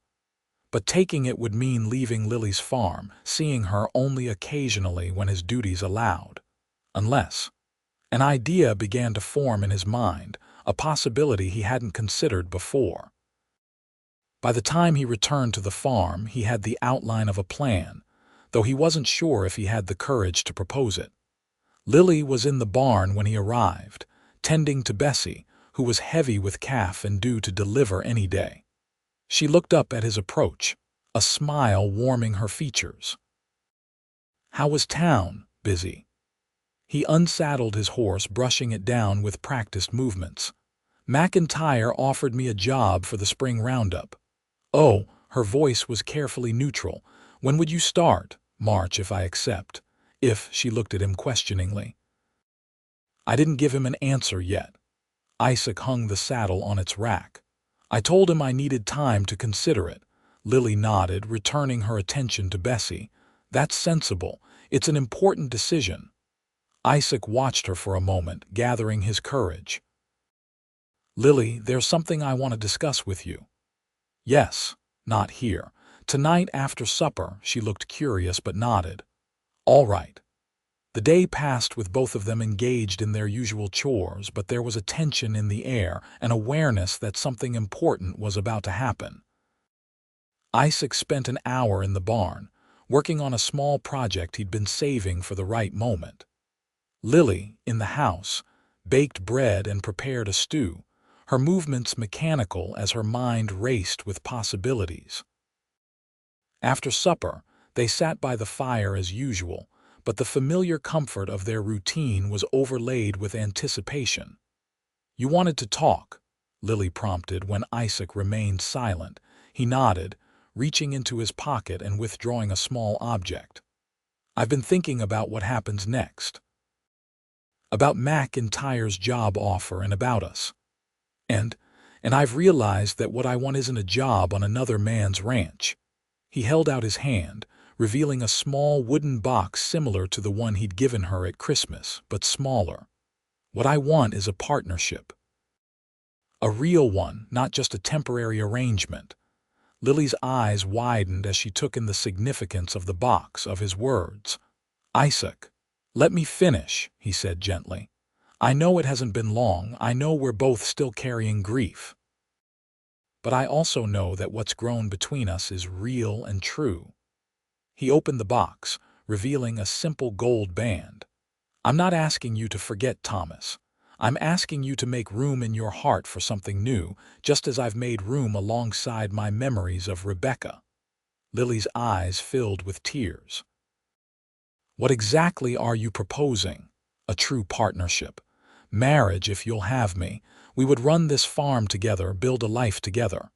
But taking it would mean leaving Lily's farm, seeing her only occasionally when his duties allowed. Unless an idea began to form in his mind, a possibility he hadn't considered before. By the time he returned to the farm, he had the outline of a plan, though he wasn't sure if he had the courage to propose it. Lily was in the barn when he arrived, tending to Bessie, who was heavy with calf and due to deliver any day. She looked up at his approach, a smile warming her features. "How was town? Busy?" He unsaddled his horse, brushing it down with practiced movements. "McIntyre offered me a job for the spring roundup." "Oh," her voice was carefully neutral. "When would you start?" "March if I accept." "If," she looked at him questioningly. I didn't give him an answer yet. Isaac hung the saddle on its rack. "I told him I needed time to consider it." Lily nodded, returning her attention to Bessie. "That's sensible. It's an important decision." Isaac watched her for a moment, gathering his courage. "Lily, there's something I want to discuss with you." "Yes, not here. Tonight after supper." She looked curious but nodded. "All right." The day passed with both of them engaged in their usual chores, but there was a tension in the air, an awareness that something important was about to happen. Isaac spent an hour in the barn, working on a small project he'd been saving for the right moment. Lily, in the house, baked bread and prepared a stew, her movements mechanical as her mind raced with possibilities. After supper, they sat by the fire as usual, but the familiar comfort of their routine was overlaid with anticipation. "You wanted to talk," Lily prompted when Isaac remained silent. He nodded, reaching into his pocket and withdrawing a small object. "I've been thinking about what happens next. About McIntyre's job offer and about us. And I've realized that what I want isn't a job on another man's ranch." He held out his hand, revealing a small wooden box similar to the one he'd given her at Christmas, but smaller. "What I want is a partnership. A real one, not just a temporary arrangement." Lily's eyes widened as she took in the significance of the box, of his words. "Isaac, let me finish," he said gently. "I know it hasn't been long, I know we're both still carrying grief. But I also know that what's grown between us is real and true." He opened the box, revealing a simple gold band. "I'm not asking you to forget Thomas. I'm asking you to make room in your heart for something new, just as I've made room alongside my memories of Rebecca." Lily's eyes filled with tears. "What exactly are you proposing?" "A true partnership. Marriage, if you'll have me. We would run this farm together, build a life together."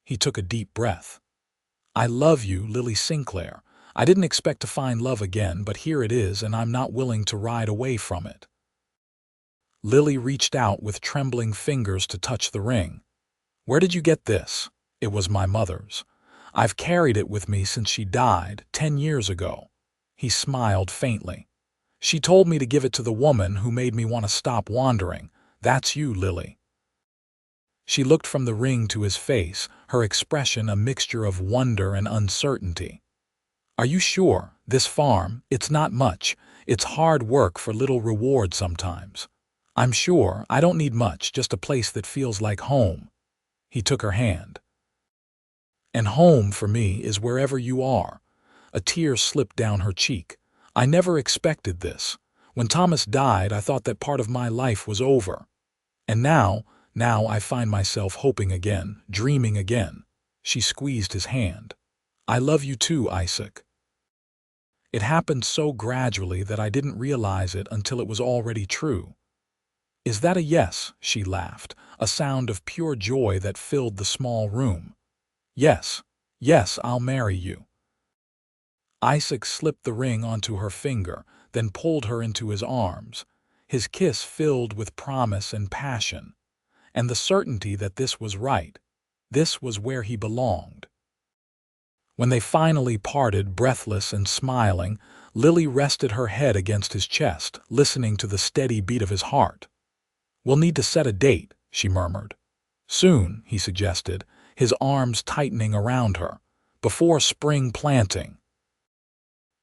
He took a deep breath. "I love you, Lily Sinclair. I didn't expect to find love again, but here it is, and I'm not willing to ride away from it." Lily reached out with trembling fingers to touch the ring. "Where did you get this?" "It was my mother's. I've carried it with me since she died, 10 years ago." He smiled faintly. "She told me to give it to the woman who made me want to stop wandering. That's you, Lily." She looked from the ring to his face, her expression a mixture of wonder and uncertainty. "Are you sure? This farm, it's not much. It's hard work for little reward sometimes." "I'm sure. I don't need much, just a place that feels like home." He took her hand. "And home, for me, is wherever you are." A tear slipped down her cheek. "I never expected this. When Thomas died, I thought that part of my life was over. And now I find myself hoping again, dreaming again." She squeezed his hand. "I love you too, Isaac. It happened so gradually that I didn't realize it until it was already true." "Is that a yes?" she laughed, a sound of pure joy that filled the small room. "Yes, yes, I'll marry you." Isaac slipped the ring onto her finger, then pulled her into his arms, his kiss filled with promise and passion, and the certainty that this was right. This was where he belonged. When they finally parted, breathless and smiling, Lily rested her head against his chest, listening to the steady beat of his heart. "We'll need to set a date," she murmured. "Soon," he suggested, his arms tightening around her. "Before spring planting."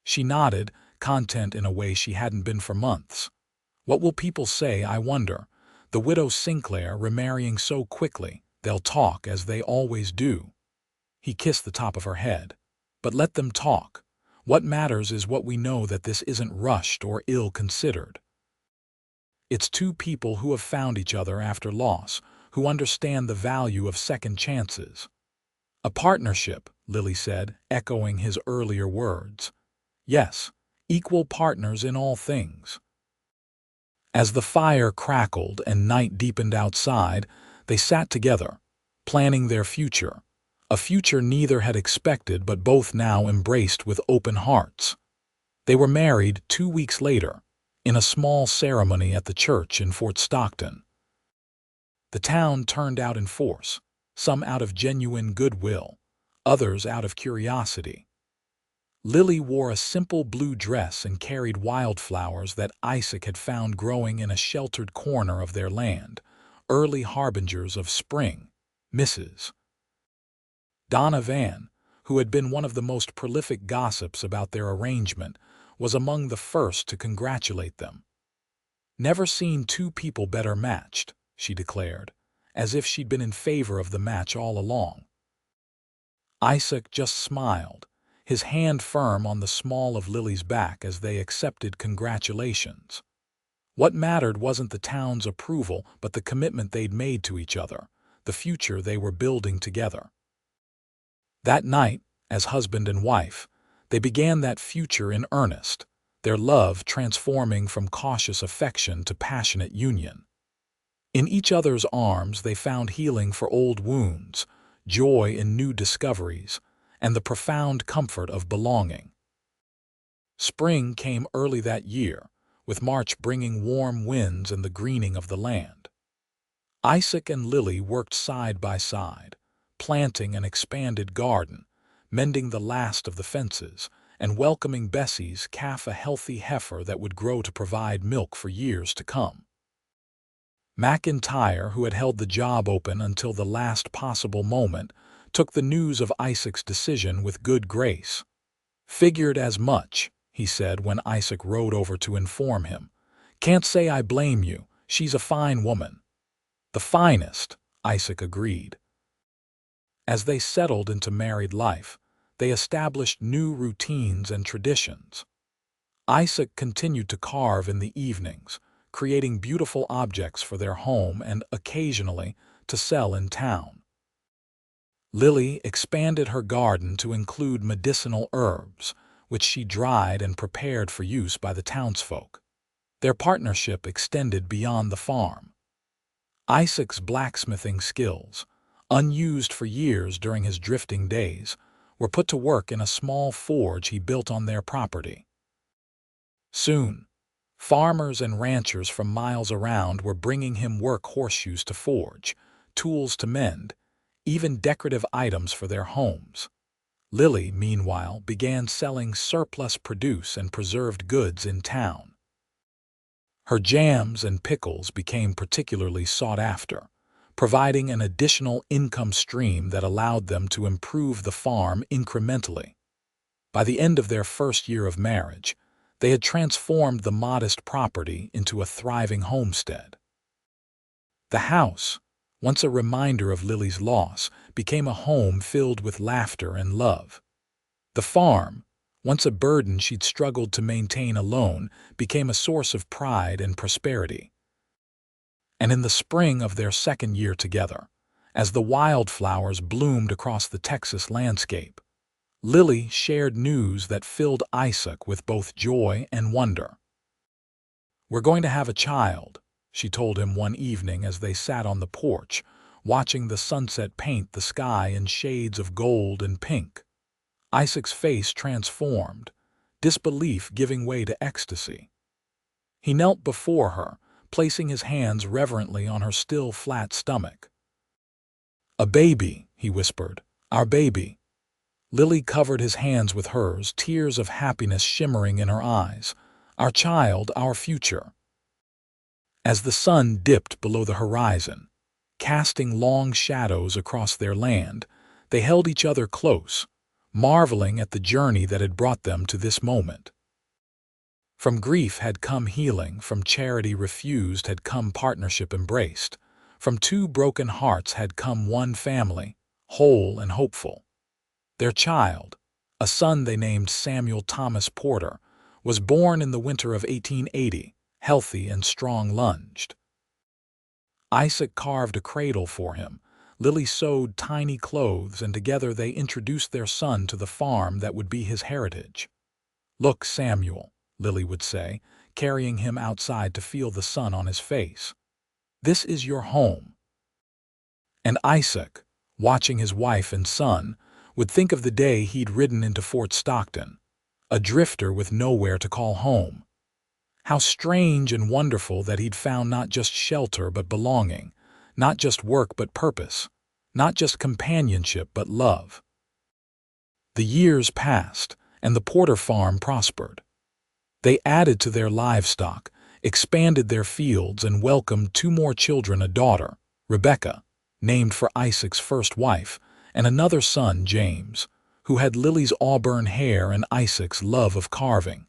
She nodded, content in a way she hadn't been for months. "What will people say, I wonder? The widow Sinclair remarrying so quickly. They'll talk, as they always do." He kissed the top of her head. "But let them talk. What matters is what we know, that this isn't rushed or ill-considered. It's two people who have found each other after loss, who understand the value of second chances." "A partnership," Lily said, echoing his earlier words. "Yes, equal partners in all things." As the fire crackled and night deepened outside, they sat together, planning their future, a future neither had expected but both now embraced with open hearts. They were married 2 weeks later, in a small ceremony at the church in Fort Stockton. The town turned out in force, some out of genuine goodwill, others out of curiosity. Lily wore a simple blue dress and carried wildflowers that Isaac had found growing in a sheltered corner of their land, early harbingers of spring. Mrs. Donna Van, who had been one of the most prolific gossips about their arrangement, was among the first to congratulate them. "Never seen two people better matched," she declared, as if she'd been in favor of the match all along. Isaac just smiled, his hand firm on the small of Lily's back as they accepted congratulations. What mattered wasn't the town's approval, but the commitment they'd made to each other, the future they were building together. That night, as husband and wife, they began that future in earnest, their love transforming from cautious affection to passionate union. In each other's arms they found healing for old wounds, joy in new discoveries, and the profound comfort of belonging. Spring came early that year, with March bringing warm winds and the greening of the land. Isaac and Lily worked side by side, planting an expanded garden, mending the last of the fences, and welcoming Bessie's calf, a healthy heifer that would grow to provide milk for years to come. McIntyre, who had held the job open until the last possible moment, took the news of Isaac's decision with good grace. "Figured as much," he said when Isaac rode over to inform him. "Can't say I blame you. She's a fine woman." "The finest," Isaac agreed. As they settled into married life, they established new routines and traditions. Isaac continued to carve in the evenings, creating beautiful objects for their home and, occasionally, to sell in town. Lily expanded her garden to include medicinal herbs, which she dried and prepared for use by the townsfolk. Their partnership extended beyond the farm. Isaac's blacksmithing skills, unused for years during his drifting days, were put to work in a small forge he built on their property. Soon, farmers and ranchers from miles around were bringing him work horseshoes to forge, tools to mend, even decorative items for their homes. Lily, meanwhile, began selling surplus produce and preserved goods in town. Her jams and pickles became particularly sought after, providing an additional income stream that allowed them to improve the farm incrementally. By the end of their first year of marriage, they had transformed the modest property into a thriving homestead. The house, once a reminder of Lily's loss, became a home filled with laughter and love. The farm, once a burden she'd struggled to maintain alone, became a source of pride and prosperity. And in the spring of their second year together, as the wildflowers bloomed across the Texas landscape, Lily shared news that filled Isaac with both joy and wonder. "We're going to have a child," she told him one evening as they sat on the porch, watching the sunset paint the sky in shades of gold and pink. Isaac's face transformed, disbelief giving way to ecstasy. He knelt before her, placing his hands reverently on her still flat stomach. "A baby," he whispered, "our baby." Lily covered his hands with hers, tears of happiness shimmering in her eyes. "Our child, our future." As the sun dipped below the horizon, casting long shadows across their land, they held each other close, marveling at the journey that had brought them to this moment. From grief had come healing, from charity refused had come partnership embraced, from two broken hearts had come one family, whole and hopeful. Their child, a son they named Samuel Thomas Porter, was born in the winter of 1880, healthy and strong-lunged. Isaac carved a cradle for him, Lily sewed tiny clothes, and together they introduced their son to the farm that would be his heritage. "Look, Samuel," Lily would say, carrying him outside to feel the sun on his face. "This is your home." And Isaac, watching his wife and son, would think of the day he'd ridden into Fort Stockton, a drifter with nowhere to call home. How strange and wonderful that he'd found not just shelter but belonging, not just work but purpose, not just companionship but love. The years passed, and the Porter farm prospered. They added to their livestock, expanded their fields, and welcomed two more children, a daughter, Rebecca, named for Isaac's first wife, and another son, James, who had Lily's auburn hair and Isaac's love of carving.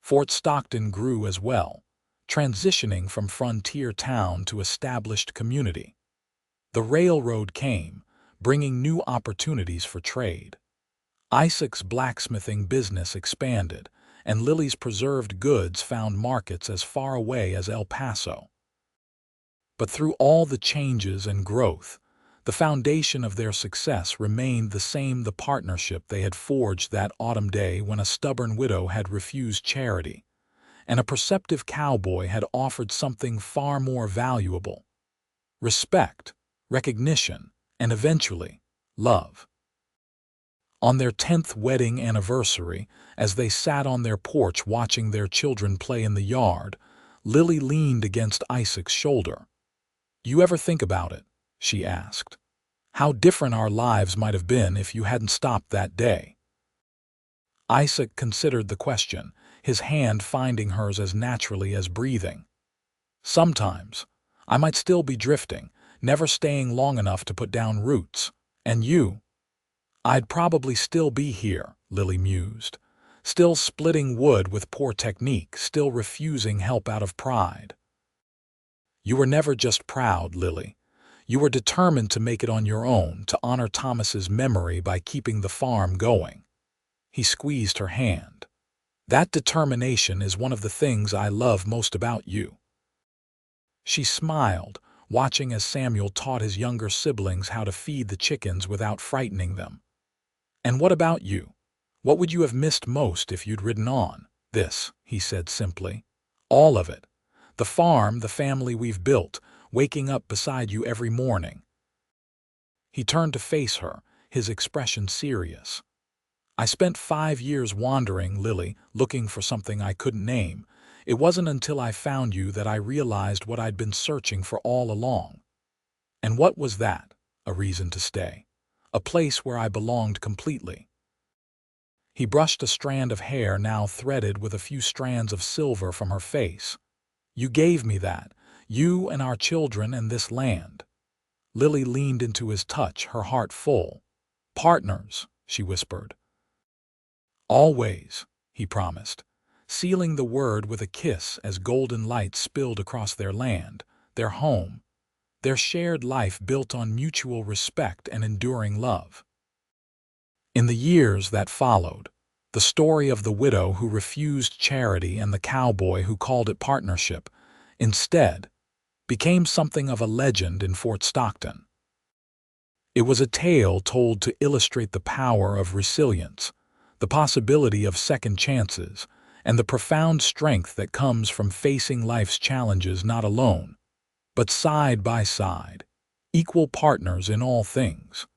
Fort Stockton grew as well, transitioning from frontier town to established community. The railroad came, bringing new opportunities for trade. Isaac's blacksmithing business expanded, and Lily's preserved goods found markets as far away as El Paso. But through all the changes and growth, the foundation of their success remained the same: the partnership they had forged that autumn day when a stubborn widow had refused charity, and a perceptive cowboy had offered something far more valuable: respect, recognition, and eventually, love. On their 10th wedding anniversary, as they sat on their porch watching their children play in the yard, Lily leaned against Isaac's shoulder. "You ever think about it?" she asked. "How different our lives might have been if you hadn't stopped that day?" Isaac considered the question, his hand finding hers as naturally as breathing. "Sometimes. I might still be drifting, never staying long enough to put down roots. And you?" "I'd probably still be here," Lily mused. "Still splitting wood with poor technique, still refusing help out of pride." "You were never just proud, Lily. You were determined to make it on your own, to honor Thomas's memory by keeping the farm going." He squeezed her hand. "That determination is one of the things I love most about you." She smiled, watching as Samuel taught his younger siblings how to feed the chickens without frightening them. "And what about you? What would you have missed most if you'd ridden on?" "This," he said simply. "All of it. The farm, the family we've built, waking up beside you every morning." He turned to face her, his expression serious. "I spent 5 years wandering, Lily, looking for something I couldn't name. It wasn't until I found you that I realized what I'd been searching for all along." "And what was that?" "A reason to stay. A place where I belonged completely." He brushed a strand of hair now threaded with a few strands of silver from her face. "You gave me that. You and our children and this land." Lily leaned into his touch, her heart full. "Partners," she whispered. "Always," he promised, sealing the word with a kiss as golden light spilled across their land, their home, their shared life built on mutual respect and enduring love. In the years that followed, the story of the widow who refused charity and the cowboy who called it partnership, instead, became something of a legend in Fort Stockton. It was a tale told to illustrate the power of resilience, the possibility of second chances, and the profound strength that comes from facing life's challenges not alone, but side by side, equal partners in all things.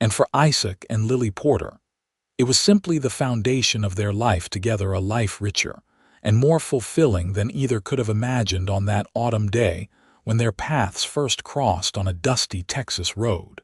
And for Isaac and Lily Porter, it was simply the foundation of their life together, a life richer and more fulfilling than either could have imagined on that autumn day when their paths first crossed on a dusty Texas road.